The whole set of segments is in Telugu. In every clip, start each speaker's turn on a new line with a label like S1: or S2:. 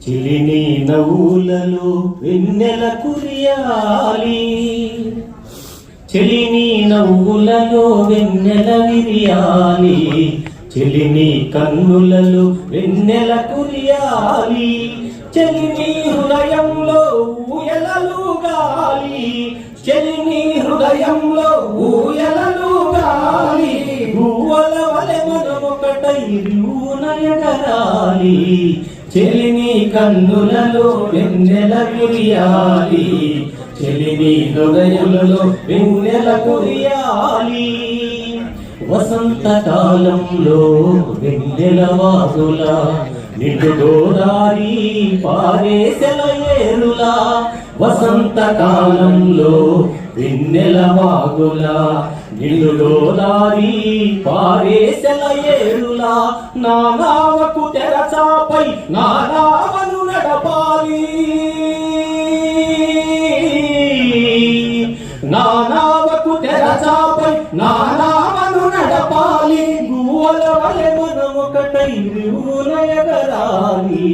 S1: చిలిని నవ్వులలో వెన్నెల కురియాలి, చెలిని నవ్వులలో వెన్నెల విరియాలి, చెలిని కన్నులలో వెన్నెల కురియాలి, చెలిని హృదయంలో ఊయలలుగాలి, చెలిని హృదయంలో ఊయలలుగాలి, భూవల వలె మనమొకటై ఎగరాలి, చెలిని కన్నులలో వెన్నెల కురియాలి, చెలిని హృదయములలో వెన్నెల కురియాలి. వసంత కాలంలో వెన్నెల వాగుల నిండు గోదారి పారేసెల ఏరులా, వసంత కాలంలో వెన్నెల వాగుల నిండు గోదారి పారేసెల ఏరులా, నా నావకు తెరచాపై నా నావను నడపాలి, నా నావకు తెరచాపై నా నావను నడపాలి, గువ్వల వలె మనమొకటై ఎగరాలి,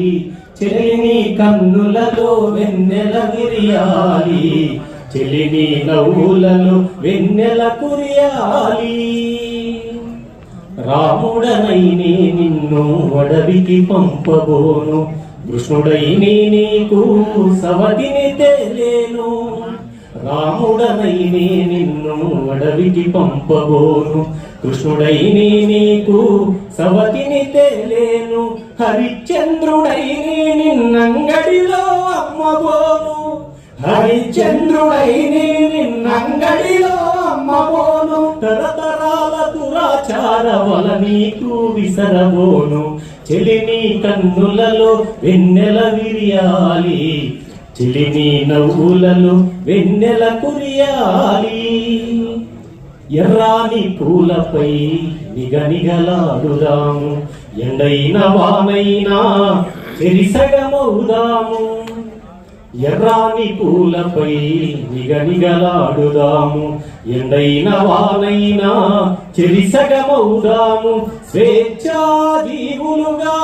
S1: చెలిని కన్నులలో వెన్నెల విరియాలి, చెలిని నవ్వులలో వెన్నెల కురియాలి. రాముడనైనే నిన్ను అడవికి పంపబోను, కృష్ణుడైనే నీకు సవతిని తేలేను, రాముడనైనే నిన్ను అడవికి పంపబోను, కృష్ణుడైనే నీకు సవతిని తేలేను, హరిశ్చంద్రుడైనే నిన్నంగడిలో అమ్మబోను, హరిశ్చంద్రుడైనే నిన్నంగడిలో అమ్మబోను, తరతరాల దురాచార వల నీకు విసరబోను, చెలిని కన్నులలో వెన్నెల విరియాలి, చెలిని నవ్వులలో వెన్నెల కురియాలి. ఎర్రాని పూలపై నిగనిగలాడుదాము, ఎండైన వానైనా చెరిసగమవుదాము, ఎర్రాని పూలపై నిగనిగలాడుదాము, ఎండైన వానైనా చెరిసగమవుదాము, స్వేచ్ఛా జీవులుగా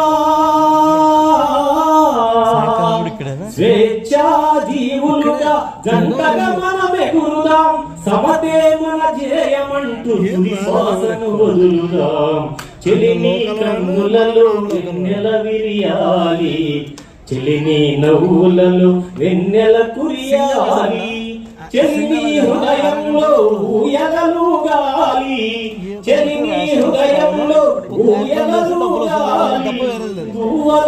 S1: స్వేచ్ఛా జీవులుగా జంటగా మనమెగురుదాం, సమతే మన జయమంటూ శ్వాసను వదులుదాం, చెలిని కన్నులలో వెన్నెల విరియాలి, చెలిని నవ్వులలో వెన్నెల కురియాలి, చెలిని హృదయంలో ఊయలలుగాలి, చెలిని హృదయంలో ఊయలలుగాలి.